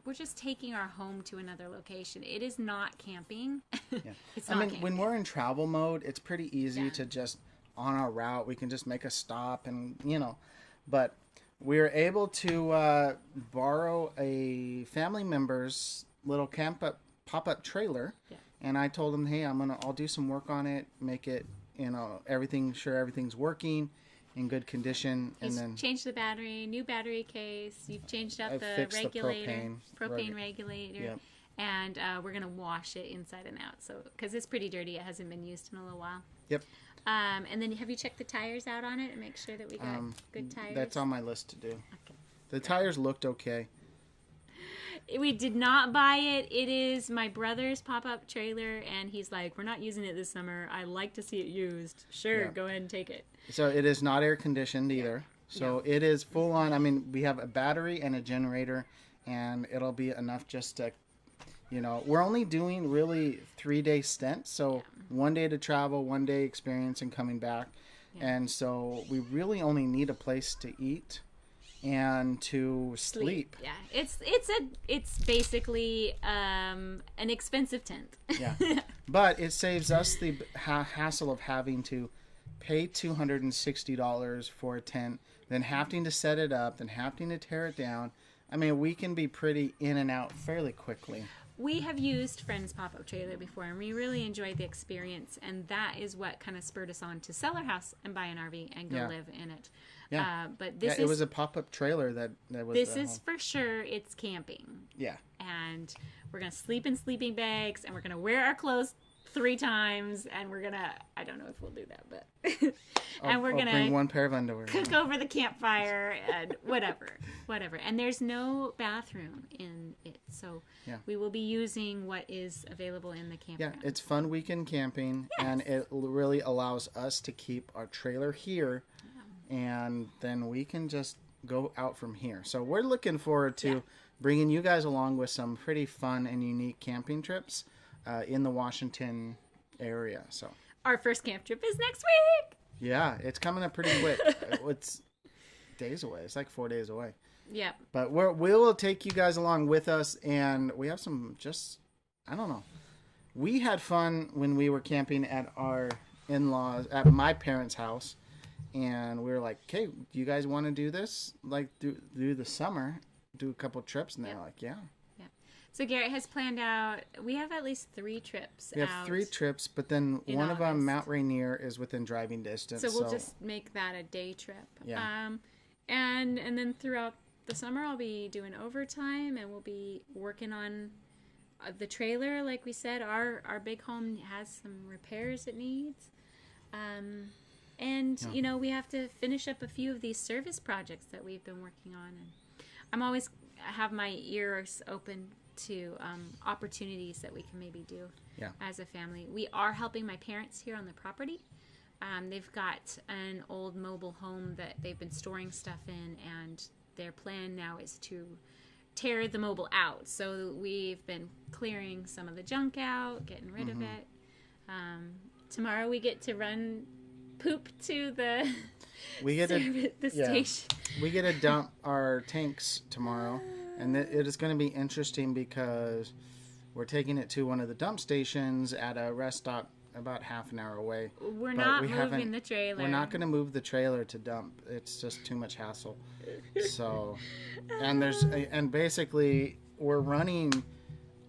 we're just taking our home to another location. It is not camping. Yeah. It's not camping. When we're in travel mode, it's pretty easy to just, on our route, we can just make a stop and, but we were able to borrow a family member's little pop-up trailer. Yeah. And I told him, hey, I'll do some work on it, make it, everything's working in good condition. And then changed the battery, new battery case. You've changed out the regulator, propane regulator. Yep. And we're going to wash it inside and out. So, because it's pretty dirty. It hasn't been used in a little while. Yep. And then have you checked the tires out on it and make sure that we got good tires? That's on my list to do. Okay. The tires looked okay. We did not buy it. It is my brother's pop-up trailer, and he's like, we're not using it this summer. I like to see it used. Sure, go ahead and take it. So it is not air-conditioned either. So it is full-on. We have a battery and a generator, and it'll be enough just to, we're only doing really 3-day stints. So 1 day to travel, 1 day experience and coming back. Yeah. And so we really only need a place to eat and to sleep. Yeah, it's basically an expensive tent. Yeah, but it saves us the hassle of having to pay $260 for a tent, then having to set it up, then having to tear it down. We can be pretty in and out fairly quickly. We have used Friends pop-up trailer before, and we really enjoyed the experience, and that is what kind of spurred us on to sell our house and buy an RV and go live in it. Yeah. But this it was a pop-up trailer that was. This is for sure. It's camping. Yeah. And we're gonna sleep in sleeping bags, and we're gonna wear our clothes 3 times, and we're gonna. I don't know if we'll do that, but. And we're gonna bring 1 pair of underwear. Cook over the campfire and whatever. And there's no bathroom in it, so we will be using what is available in the campground. Yeah, it's fun weekend camping, and it really allows us to keep our trailer here. And then we can just go out from here. So we're looking forward to bringing you guys along with some pretty fun and unique camping trips in the Washington area. So our first camp trip is next week. Yeah, it's coming up pretty quick. It's days away. It's like 4 days away. Yeah. But we will take you guys along with us, and we have some I don't know. We had fun when we were camping at our in-laws, at my parents' house. And we were like, okay, do you guys want to do this? Like, do the summer, do a couple trips? And they're like, yeah. So Garrett has planned out, we have at least 3 trips. We have 3 trips, but then one of them, Mount Rainier, is within driving distance. So we'll just make that a day trip. Yeah. And then throughout the summer, I'll be doing overtime, and we'll be working on the trailer. Like we said, our big home has some repairs it needs. And, we have to finish up a few of these service projects that we've been working on. And I'm always have my ears open to opportunities that we can maybe do as a family. We are helping my parents here on the property. They've got an old mobile home that they've been storing stuff in, and their plan now is to tear the mobile out. So we've been clearing some of the junk out, getting rid of it. Tomorrow we get to run poop to the station. We get to dump our tanks tomorrow, and it is going to be interesting because we're taking it to one of the dump stations at a rest stop about half an hour away. We're not moving the trailer. We're not going to move the trailer to dump. It's just too much hassle. So, and basically we're running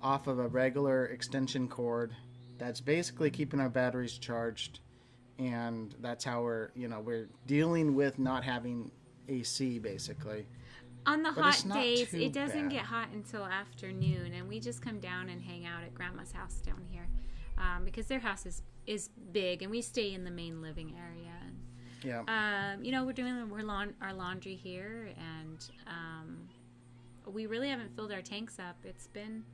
off of a regular extension cord that's basically keeping our batteries charged, and that's how we're dealing with not having AC basically. On the hot days, it doesn't get hot until afternoon, and we just come down and hang out at Grandma's house down here because their house is big, and we stay in the main living area. And, yeah. We're doing our laundry here, and we really haven't filled our tanks up. It's been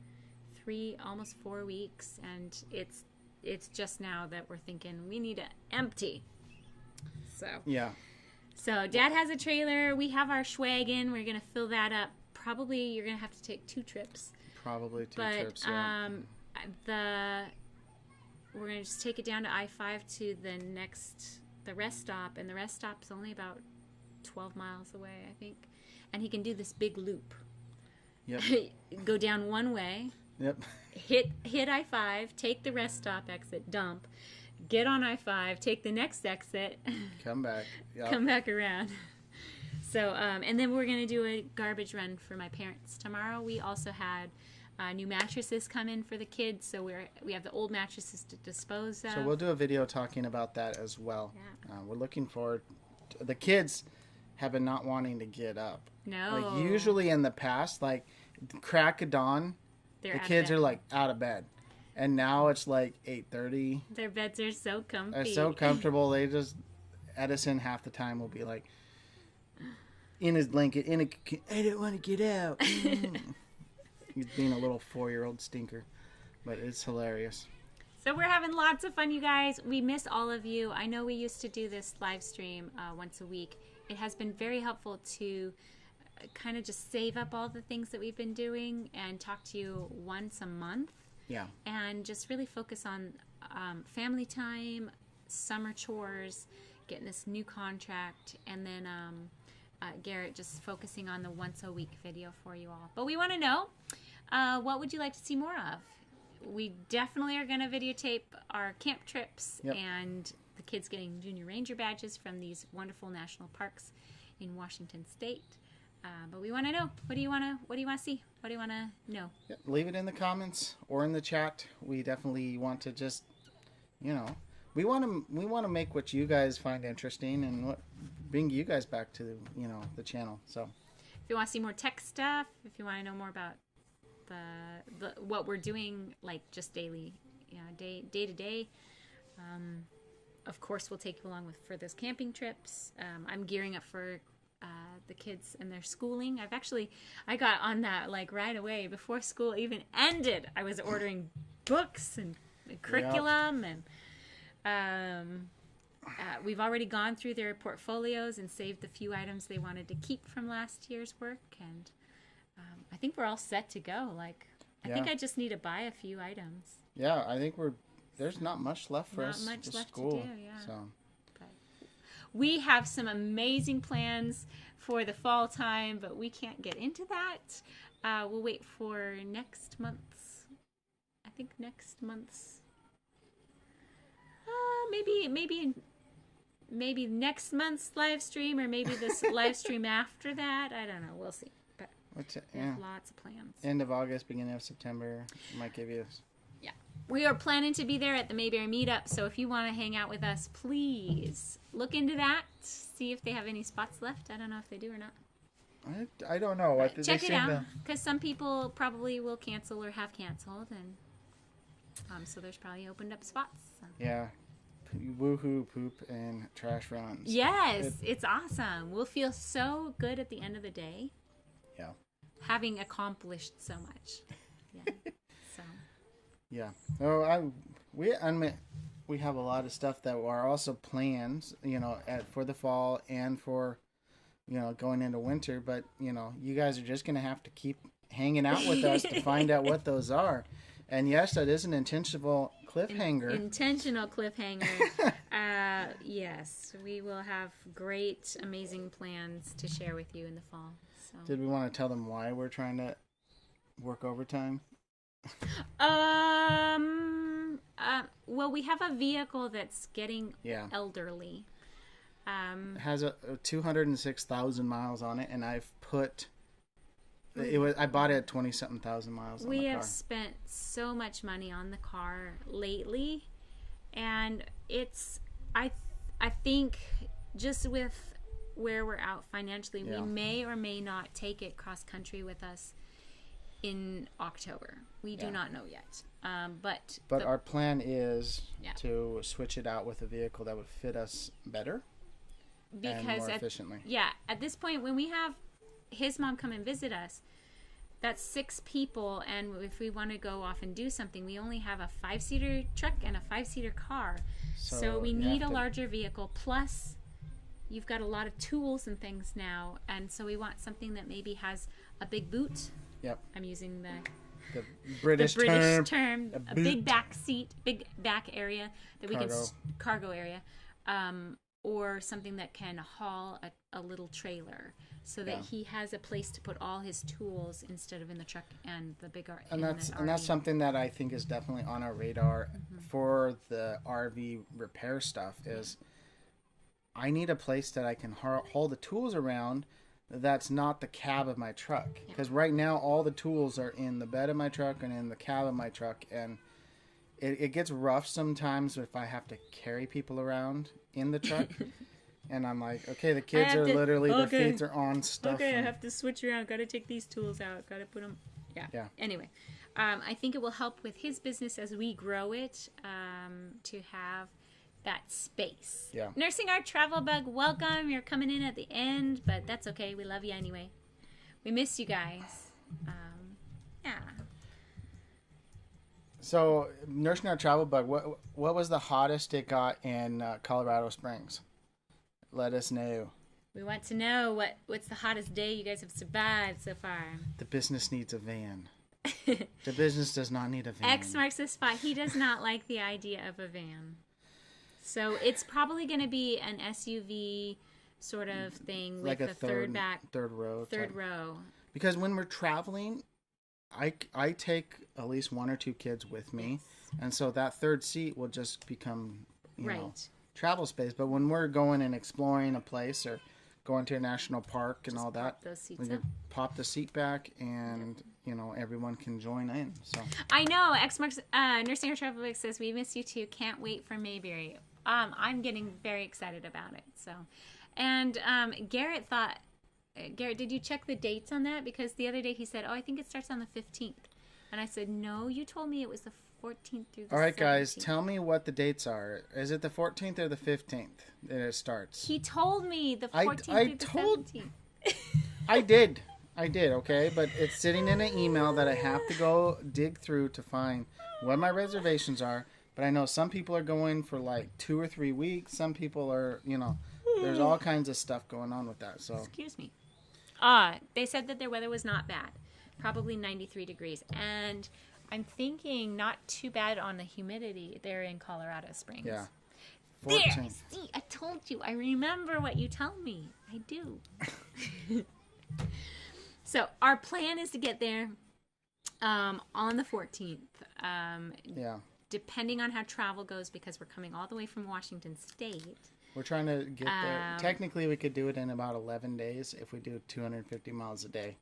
almost 4 weeks, and it's just now that we're thinking we need to empty. So yeah. So Dad has a trailer. We have our schwagen. We're gonna fill that up. Probably you're gonna have to take 2 trips. Probably two trips. Yeah. We're gonna just take it down to I-5 to the rest stop, and the rest stop's only about 12 miles away, I think. And he can do this big loop. Yep. Go down one way. Yep. Hit I-5. Take the rest stop exit. Dump. Get on I-5, take the next exit. Come back. Yep. Come back around. So, and then we're going to do a garbage run for my parents tomorrow. We also had new mattresses come in for the kids, so we have the old mattresses to dispose of. So we'll do a video talking about that as well. Yeah. We're looking forward to, the kids have been not wanting to get up. No. Like usually in the past, like crack of dawn, the kids are like out of bed. And now it's like 8:30. Their beds are so comfy. They're so comfortable. They just, Edison half the time will be like, in his blanket, I don't want to get out. He's being a little 4-year-old stinker. But it's hilarious. So we're having lots of fun, you guys. We miss all of you. I know we used to do this live stream once a week. It has been very helpful to kind of just save up all the things that we've been doing and talk to you once a month. Yeah. And just really focus on family time, summer chores, getting this new contract, and then Garrett just focusing on the once a week video for you all. But we want to know, what would you like to see more of? We definitely are going to videotape our camp trips and the kids getting junior ranger badges from these wonderful national parks in Washington State. But we want to know, what do you want to see? What do you want to know? Yeah, leave it in the comments or in the chat. We definitely want to just, we want to make what you guys find interesting and what bring you guys back to the channel. So if you want to see more tech stuff, if you want to know more about the what we're doing, like just daily, day to day, of course we'll take you along for those camping trips. I'm gearing up for the kids and their schooling. I got on that like right away before school even ended. I was ordering books and curriculum, and we've already gone through their portfolios and saved the few items they wanted to keep from last year's work, and I think we're all set to go. I think I just need to buy a few items. Yeah, I think there's not much left for us. Not much left school, to do, yeah. So. We have some amazing plans for the fall time, but we can't get into that. We'll wait for next month's. I think next month's. Maybe next month's live stream, or maybe this live stream after that. I don't know. We'll see. But we have lots of plans. End of August, beginning of September. Might give you. Yeah. We are planning to be there at the Mayberry Meetup, so if you want to hang out with us, please look into that. See if they have any spots left. I don't know if they do or not. I don't know. Check it out, because some people probably will cancel or have canceled, and so there's probably opened up spots. So. Yeah. Woohoo, poop, and trash runs. Yes, it's awesome. We'll feel so good at the end of the day. Yeah. Having accomplished so much. Yeah. So. Yeah. Oh, we have a lot of stuff that are also plans, for the fall and for, going into winter. But, you guys are just going to have to keep hanging out with us to find out what those are. And yes, that is an intentional cliffhanger. Intentional cliffhanger. Yes, we will have great, amazing plans to share with you in the fall. So. Did we want to tell them why we're trying to work overtime? Well, we have a vehicle that's getting elderly. It has a 206,000 miles on it, and I've put. I bought it at 20-something thousand miles. We have spent so much money on the car lately, and I think just with where we're at financially, we may or may not take it cross country with us in October. We do not know yet. But our plan is to switch it out with a vehicle that would fit us better and more efficiently. At this point, when we have his mom come and visit us, that's 6 people, and if we want to go off and do something, we only have a 5-seater truck and a 5-seater car. So we need a larger vehicle. Plus, you've got a lot of tools and things now, and so we want something that maybe has a big boot. Yep. I'm using the British term. A big back seat, big back area that we can cargo area, or something that can haul a little trailer, so that he has a place to put all his tools instead of in the truck and the big RV. And that's something that I think is definitely on our radar for the RV repair stuff. Is I need a place that I can haul the tools around. That's not the cab of my truck, because right now all the tools are in the bed of my truck and in the cab of my truck, and it gets rough sometimes if I have to carry people around in the truck. And I'm like, okay, the kids are literally their feet are on stuff. Okay, I have to switch around. Got to take these tools out. Got to put them. Yeah. Anyway, I think it will help with his business as we grow it, to have that space. Yeah. Nursing Our Travel Bug, welcome. You're coming in at the end, but that's okay. We love you anyway. We miss you guys. So, Nursing Our Travel Bug, what was the hottest it got in Colorado Springs? Let us know. We want to know what's the hottest day you guys have survived so far. The business needs a van. The business does not need a van. X marks the spot. He does not like the idea of a van. So it's probably going to be an SUV sort of thing with a third row. Because when we're traveling, I take at least 1 or 2 kids with me, and so that third seat will just become you know, travel space. But when we're going and exploring a place or going to a national park and just all that, we can pop the seat back, and you know, everyone can join in. So I know X marks Nursing Our Travel Bug says we miss you too. Can't wait for Mayberry. I'm getting very excited about it. So, and Garrett, did you check the dates on that? Because the other day he said, "Oh, I think it starts on the 15th," and I said, "No, you told me it was the 14th through the 17th." All right, guys, tell me what the dates are. Is it the 14th or the 15th that it starts? He told me the 14th through the 17th. I did, okay? But it's sitting in an email that I have to go dig through to find what my reservations are. But I know some people are going for like 2 or 3 weeks. Some people are, you know, there's all kinds of stuff going on with that. So excuse me. They said that their weather was not bad. Probably 93 degrees. And I'm thinking not too bad on the humidity there in Colorado Springs. Yeah. 14. There, see, I told you. I remember what you tell me. I do. So our plan is to get there on the 14th. Depending on how travel goes, because we're coming all the way from Washington State. We're trying to get there. Technically, we could do it in about 11 days if we do 250 miles a day.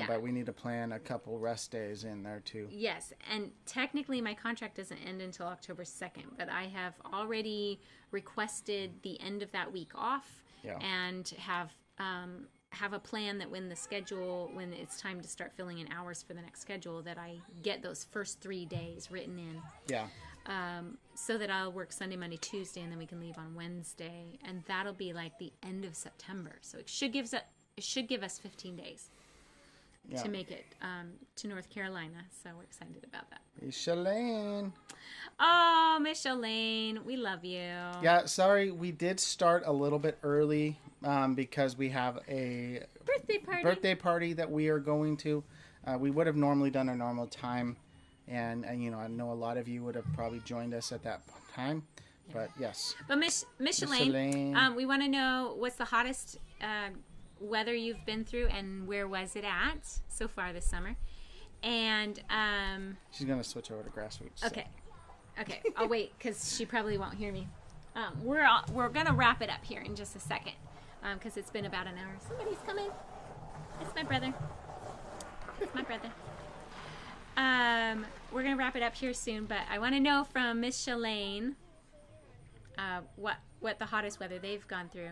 But we need to plan a couple rest days in there, too. Yes, and technically, my contract doesn't end until October 2nd, but I have already requested the end of that week off and have a plan that when it's time to start filling in hours for the next schedule, that I get those first 3 days written in. Yeah. So that I'll work Sunday, Monday, Tuesday, and then we can leave on Wednesday, and that'll be like the end of September. So it should give us 15 days to make it to North Carolina. So we're excited about that. Micheline. Oh, Micheline, we love you. Yeah, sorry, we did start a little bit early because we have a birthday party that we are going to. We would have normally done our normal time. And you know, I know a lot of you would have probably joined us at that time, but yes. But Micheline, we want to know what's the hottest weather you've been through, and where was it at so far this summer? And she's gonna switch over to grassroots. Okay. Okay, I'll wait because she probably won't hear me. We're gonna wrap it up here in just a second because it's been about an hour. Somebody's coming. It's my brother. It's my brother. We're gonna wrap it up here soon, but I want to know from Miss Shalane what the hottest weather they've gone through,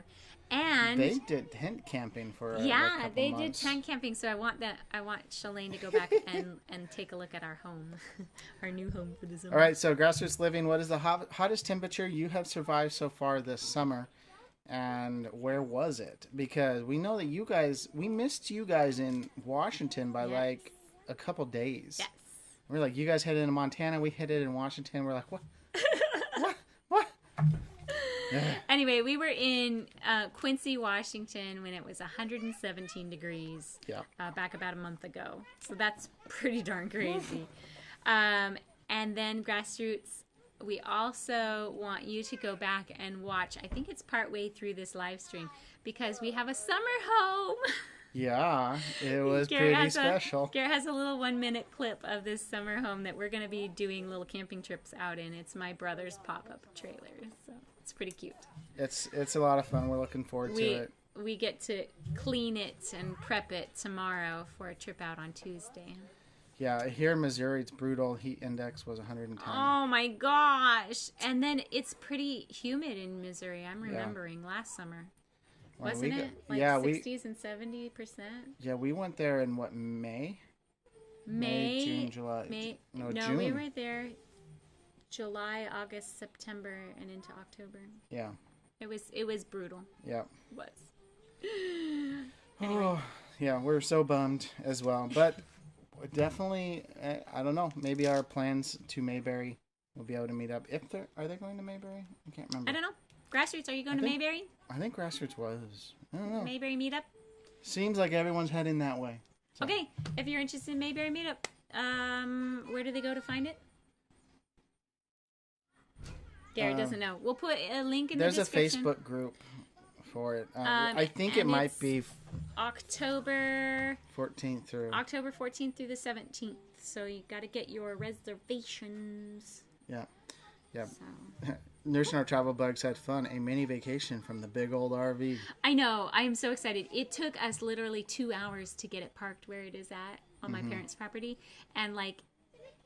and they did tent camping for they did tent camping. So I want Shalane to go back and take a look at our home, our new home for the summer. All right, so Grassroots Living, what is the hottest temperature you have survived so far this summer, and where was it? Because we know that we missed you guys in Washington by like a couple days. Yes. We're like, you guys hit it in Montana, we hit it in Washington. We're like, what? what? Anyway, we were in Quincy, Washington when it was 117 degrees back about a month ago. So that's pretty darn crazy. And then Grassroots, we also want you to go back and watch. I think it's partway through this live stream because we have a summer home. Yeah, it was pretty special. Garrett has a little 1-minute clip of this summer home that we're going to be doing little camping trips out in. It's my brother's pop-up trailer, so it's pretty cute. It's a lot of fun. We're looking forward to it. We get to clean it and prep it tomorrow for a trip out on Tuesday. Yeah, here in Missouri, it's brutal. Heat index was 110. Oh my gosh! And then it's pretty humid in Missouri. I'm remembering last summer. Wasn't it? Like 60s and 70%? Yeah, we went there in what, May? May, June, July. June. We were there July, August, September, and into October. Yeah. It was brutal. Yeah. It was. Anyway. Oh, yeah, we're so bummed as well. But definitely, I don't know, maybe our plans to Mayberry will be able to meet up. Are they going to Mayberry? I can't remember. I don't know. Grassroots, are you going to Mayberry? I think Grassroots was. I don't know. Mayberry Meetup? Seems like everyone's heading that way. So. Okay, if you're interested in Mayberry Meetup, where do they go to find it? Garrett doesn't know. We'll put a link in the description. There's a Facebook group for it. I think it might be October 14th through the 17th. So you got to get your reservations. Yeah. Yeah. So. Nursing Our Travel Bugs had fun. A mini vacation from the big old RV. I know. I am so excited. It took us literally 2 hours to get it parked where it is at on my parents' property. And, like,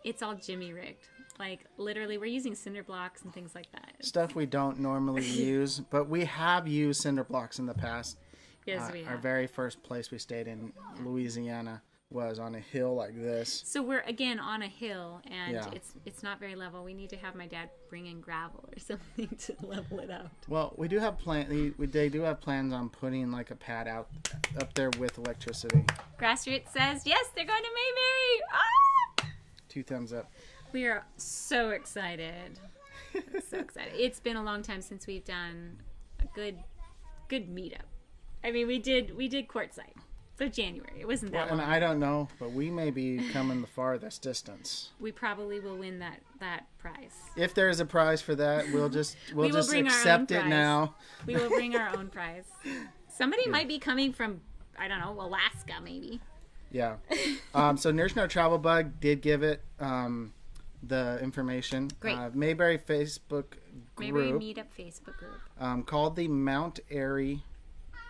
it's all Jimmy rigged. Like, literally, we're using cinder blocks and things like that. Stuff we don't normally use, but we have used cinder blocks in the past. Yes, we have. Our very first place we stayed in Louisiana was on a hill like this. So we're again on a hill, and it's not very level. We need to have my dad bring in gravel or something to level it out. Well, we do have they do have plans on putting like a pad out up there with electricity. Grassroots says yes, they're going to Mayberry. Ah! 2 thumbs up. We are so excited. So excited. It's been a long time since we've done a good meetup. I mean, we did Quartzsite. So January. It wasn't that long. And I don't know, but we may be coming the farthest distance. We probably will win that prize. If there is a prize for that, we'll just accept it now. We will bring our own prize. Somebody might be coming from, I don't know, Alaska maybe. Yeah. So Nursing Our Travel Bug did give it the information. Great. Mayberry Facebook group. Mayberry Meetup Facebook group. Called the Mount Airy,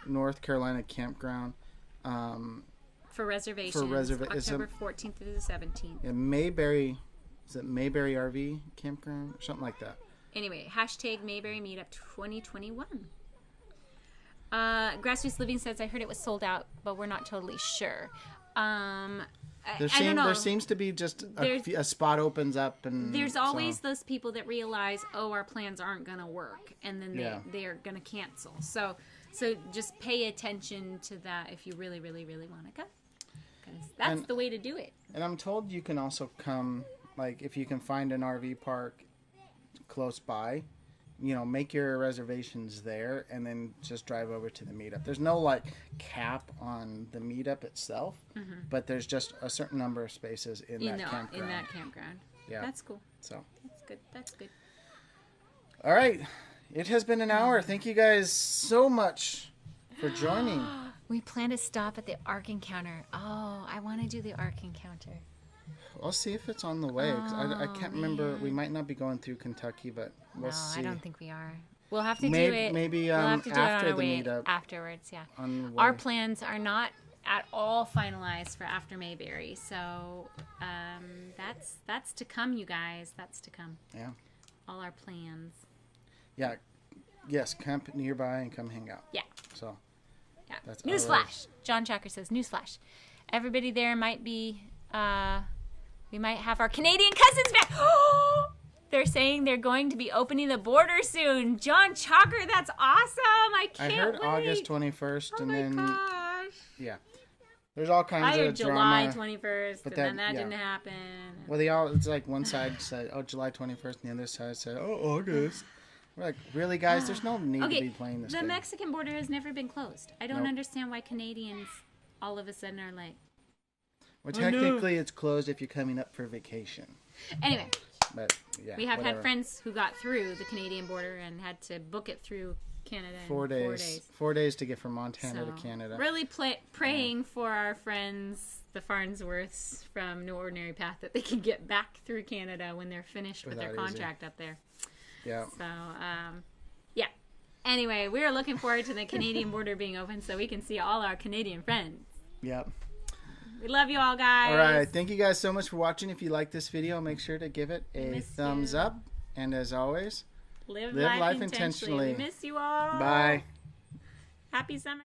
North Carolina Campground. For reservations. October 14th through the 17th. Yeah, Mayberry. Is it Mayberry RV Campground? Something like that. Anyway, hashtag Mayberry Meetup 2021. Grassroots Living says, I heard it was sold out, but we're not totally sure. I don't know. There seems to be just a spot opens up. And there's always those people that realize, our plans aren't going to work. And then they are going to cancel. So just pay attention to that if you really, really, really want to go. Because that's the way to do it. And I'm told you can also come, like, if you can find an RV park close by, make your reservations there and then just drive over to the meetup. There's no, like, cap on the meetup itself, but there's just a certain number of spaces in that campground. Yeah. That's cool. So. That's good. All right. It has been an hour. Thank you guys so much for joining. We plan to stop at the Ark Encounter. Oh, I want to do the Ark Encounter. I'll see if it's on the way. 'Cause I can't remember. We might not be going through Kentucky, but we'll see. I don't think we are. We'll have to do it. Maybe we'll have to do after it on the our way meetup. afterwards. Yeah. On the way. Our plans are not at all finalized for after Mayberry, so that's to come, you guys. That's to come. Yeah. All our plans. Yeah. Yes. Camp nearby and come hang out. Yeah. So. Yeah. That's Newsflash. John Chacker says, newsflash. Everybody there might be. We might have our Canadian cousins back. They're saying they're going to be opening the border soon. John Chalker, that's awesome. I can't wait. I heard August 21st, and then gosh. Yeah, there's all kinds of July drama. 21st, but then that didn't happen. Well, it's like one side said, "Oh, July 21st," and the other side said, "Oh, August." We're like, really, guys? There's no need to be playing this. The game. Mexican border has never been closed. I don't understand why Canadians all of a sudden are like. Well, technically, it's closed if you're coming up for vacation. Anyway. But, yeah, we have had friends who got through the Canadian border and had to book it through Canada in 4 days. 4 days to get from Montana to Canada. Really praying for our friends, the Farnsworths from No Ordinary Path, that they can get back through Canada when they're finished with their contract up there. Yeah. So, yeah. Anyway, we are looking forward to the Canadian border being open so we can see all our Canadian friends. Yep. We love you all, guys. All right. Thank you guys so much for watching. If you like this video, make sure to give it a thumbs up. And as always, live life intentionally. We miss you all. Bye. Happy summer.